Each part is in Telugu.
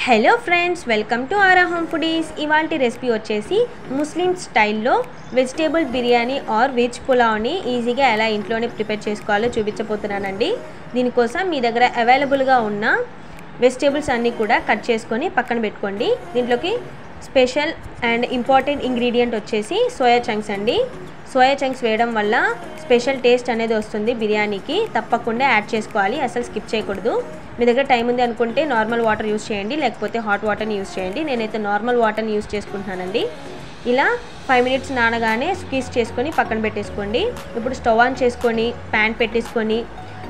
Hello friends, welcome to aura home foodies. ఇవాల్టి రెసిపీ వచ్చేసి ముస్లిం స్టైల్లో వెజిటేబుల్ బిర్యానీ ఆర్ వెజ్ పులావ్ని ఈజీగా ఎలా ఇంట్లోనే ప్రిపేర్ చేసుకోవాలో చూపించబోతున్నానండి. దీనికోసం మీ దగ్గర అవైలబుల్గా ఉన్న వెజిటేబుల్స్ అన్నీ కూడా కట్ చేసుకొని పక్కన పెట్టుకోండి. దీంట్లోకి స్పెషల్ అండ్ ఇంపార్టెంట్ ఇంగ్రీడియంట్ వచ్చేసి సోయా చంక్స్ అండి. సోయా చంక్స్ వేయడం వల్ల స్పెషల్ టేస్ట్ అనేది వస్తుంది బిర్యానీకి. తప్పకుండా యాడ్ చేసుకోవాలి, అసలు స్కిప్ చేయకూడదు. మీ దగ్గర టైం ఉంది అనుకుంటే నార్మల్ వాటర్ యూస్ చేయండి, లేకపోతే హాట్ వాటర్ని యూస్ చేయండి. నేనైతే నార్మల్ వాటర్ని యూస్ చేసుకుంటున్నానండి. ఇలా 5 మినిట్స్ నానగానే స్క్వీజ్ చేసుకొని పక్కన పెట్టేసుకోండి. ఇప్పుడు స్టవ్ ఆన్ చేసుకొని ప్యాన్ పెట్టేసుకొని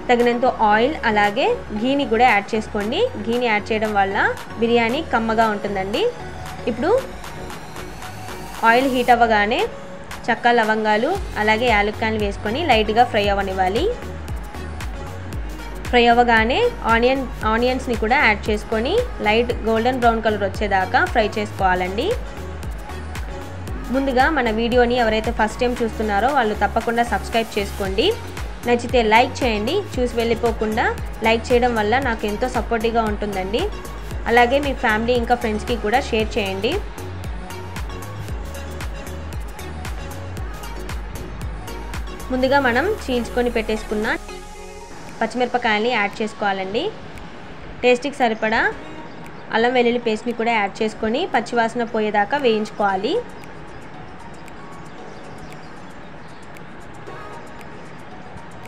తగినంత ఆయిల్ అలాగే ఘీని కూడా యాడ్ చేసుకోండి. ఘీని యాడ్ చేయడం వల్ల బిర్యానీ కమ్మగా ఉంటుందండి. ఇప్పుడు ఆయిల్ హీట్ అవ్వగానే చెక్క, లవంగాలు అలాగే యాలక్కాయలు వేసుకొని లైట్గా ఫ్రై అవ్వనివ్వాలి. ఫ్రై అవ్వగానే ఆనియన్స్ని కూడా యాడ్ చేసుకొని లైట్ గోల్డెన్ బ్రౌన్ కలర్ వచ్చేదాకా ఫ్రై చేసుకోవాలండి. ముందుగా మన వీడియోని ఎవరైతే ఫస్ట్ టైం చూస్తున్నారో వాళ్ళు తప్పకుండా సబ్స్క్రైబ్ చేసుకోండి. నచ్చితే లైక్ చేయండి. చూసి వెళ్ళిపోకుండా లైక్ చేయడం వల్ల నాకు ఎంతో సపోర్టివ్గా ఉంటుందండి. అలాగే మీ ఫ్యామిలీ ఇంకా ఫ్రెండ్స్కి కూడా షేర్ చేయండి. ముందుగా మనం చీల్చుకొని పెట్టేసుకున్న పచ్చిమిరపకాయలని యాడ్ చేసుకోవాలండి. టేస్ట్కి సరిపడా అల్లం వెల్లుల్లి పేస్ట్ని కూడా యాడ్ చేసుకొని పచ్చివాసన పోయేదాకా వేయించుకోవాలి.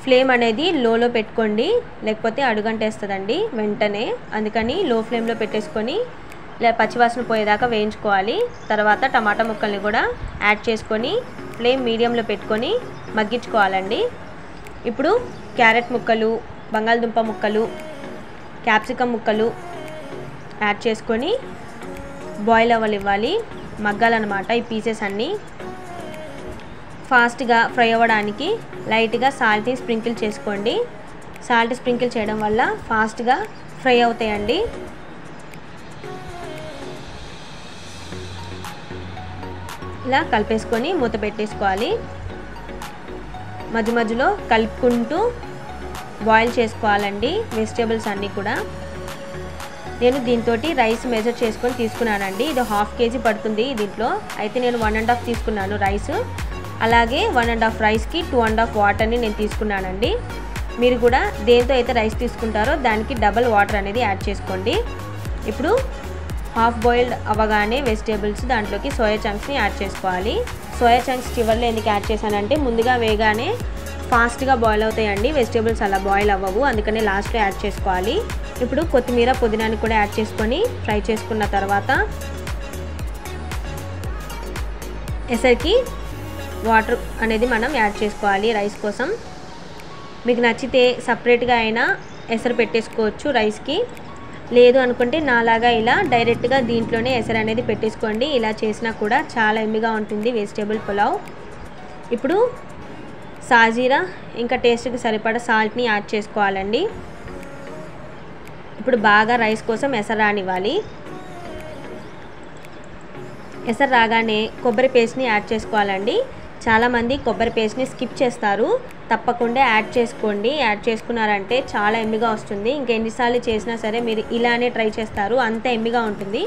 ఫ్లేమ్ అనేది లోలో పెట్టుకోండి, లేకపోతే అడుగంటేస్తుందండి వెంటనే. అందుకని లో ఫ్లేమ్లో పెట్టేసుకొని పచ్చివాసన పోయేదాకా వేయించుకోవాలి. తర్వాత టమాటా ముక్కల్ని కూడా యాడ్ చేసుకొని ఫ్లేమ్ మీడియంలో పెట్టుకొని మగ్గించుకోవాలండి. ఇప్పుడు క్యారెట్ ముక్కలు, బంగాళదుంప ముక్కలు, క్యాప్సికమ్ ముక్కలు యాడ్ చేసుకొని బాయిల్ అవ్వనివ్వాలి. మగ్గాలన్నమాట ఈ పీసెస్ అన్నీ. ఫాస్ట్గా ఫ్రై అవ్వడానికి లైట్గా సాల్ట్ని స్ప్రింకిల్ చేసుకోండి. సాల్ట్ స్ప్రింకిల్ చేయడం వల్ల ఫాస్ట్గా ఫ్రై అవుతాయండి. ఇలా కలిపేసుకొని మూత పెట్టేసుకోవాలి. మధ్య మధ్యలో కలుపుకుంటూ బాయిల్ చేసుకోవాలండి వెజిటేబుల్స్ అన్నీ కూడా. నేను దీంతో రైస్ మెజర్ చేసుకొని తీసుకున్నానండి. ఇది 1/2 kg పడుతుంది దీంట్లో. అయితే నేను 1.5 తీసుకున్నాను రైస్. అలాగే 1.5 రైస్కి 2.5 వాటర్ని నేను తీసుకున్నానండి. మీరు కూడా దేంతో అయితే రైస్ తీసుకుంటారో దానికి డబల్ వాటర్ అనేది యాడ్ చేసుకోండి. ఇప్పుడు హాఫ్ బాయిల్డ్ అవ్వగానే వెజిటేబుల్స్ దాంట్లోకి సోయా చంక్స్ని యాడ్ చేసుకోవాలి. సోయా చంక్స్ చివరిలో ఎందుకు యాడ్ చేశానంటే ముందుగా వేగానే ఫాస్ట్గా బాయిల్ అవుతాయండి వెజిటేబుల్స్, అలా బాయిల్ అవ్వవు, అందుకని లాస్ట్లో యాడ్ చేసుకోవాలి. ఇప్పుడు కొత్తిమీర, పుదీనాని కూడా యాడ్ చేసుకొని ఫ్రై చేసుకున్న తర్వాత ఎసరికి వాటర్ అనేది మనం యాడ్ చేసుకోవాలి రైస్ కోసం. మీకు నచ్చితే సపరేట్గా అయినా ఎసరు పెట్టేసుకోవచ్చు రైస్కి. లేదు అనుకుంటే నాలాగా ఇలా డైరెక్ట్గా దీంట్లోనే ఎసరు అనేది పెట్టేసుకోండి. ఇలా చేసినా కూడా చాలా ఎమ్మిగా ఉంటుంది వెజిటేబుల్ పులావ్. ఇప్పుడు సాజీరా ఇంకా టేస్ట్కి సరిపడా సాల్ట్ని యాడ్ చేసుకోవాలండి. ఇప్పుడు బాగా రైస్ కోసం ఎసరు రానివ్వాలి. ఎసరు రాగానే కొబ్బరి పేస్ట్ని యాడ్ చేసుకోవాలండి. చాలామంది కొబ్బరి పేస్ట్ని స్కిప్ చేస్తారు, తప్పకుండా యాడ్ చేసుకోండి. యాడ్ చేసుకున్నారంటే చాలా ఎమ్మిగా వస్తుంది. ఇంకెన్నిసార్లు చేసినా సరే మీరు ఇలానే ట్రై చేస్తారు, అంత ఎమ్మిగా ఉంటుంది.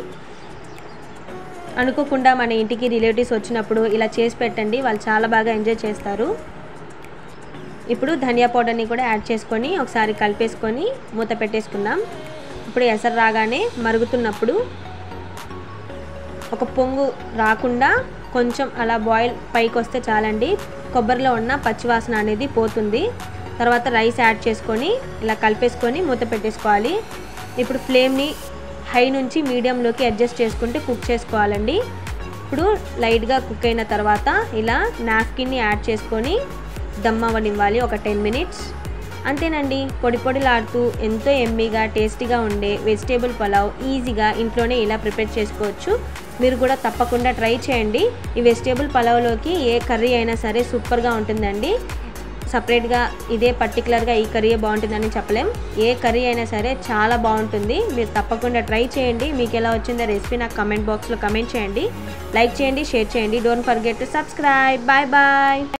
అనుకోకుండా మన ఇంటికి రిలేటివ్స్ వచ్చినప్పుడు ఇలా చేసి పెట్టండి, వాళ్ళు చాలా బాగా ఎంజాయ్ చేస్తారు. ఇప్పుడు ధనియా పౌడర్ని కూడా యాడ్ చేసుకొని ఒకసారి కలిపేసుకొని మూత పెట్టేసుకుందాం. ఇప్పుడు ఎసరు రాగానే మరుగుతున్నప్పుడు ఒక పొంగు రాకుండా కొంచెం అలా బాయిల్ పైకి వస్తే చాలండి. కొబ్బరిలో ఉన్న పచ్చివాసన అనేది పోతుంది. తర్వాత రైస్ యాడ్ చేసుకొని ఇలా కలిపేసుకొని మూత పెట్టేసుకోవాలి. ఇప్పుడు ఫ్లేమ్ని హై నుంచి మీడియంలోకి అడ్జస్ట్ చేసుకుంటే కుక్ చేసుకోవాలండి. ఇప్పుడు లైట్గా కుక్ అయిన తర్వాత ఇలా నాప్కిన్ని యాడ్ చేసుకొని దమ్ అవ్వనివ్వాలి ఒక 10 మినిట్స్. అంతేనండి, పొడి పొడిలాడుతూ ఎంతో ఎమ్మీగా టేస్టీగా ఉండే వెజిటేబుల్ పులావ్ ఈజీగా ఇంట్లోనే ఇలా ప్రిపేర్ చేసుకోవచ్చు. మీరు కూడా తప్పకుండా ట్రై చేయండి. ఈ వెజిటేబుల్ పులావ్లోకి ఏ కర్రీ అయినా సరే సూపర్గా ఉంటుందండి. సపరేట్గా ఇదే పర్టికులర్గా ఈ కర్రీయే బాగుంటుందని చెప్పలేం. ఏ కర్రీ అయినా సరే చాలా బాగుంటుంది. మీరు తప్పకుండా ట్రై చేయండి. మీకు ఎలా వచ్చిందో రెసిపీ నాకు కమెంట్ బాక్స్లో కమెంట్ చేయండి. లైక్ చేయండి, షేర్ చేయండి. Don't forget to subscribe. Bye bye.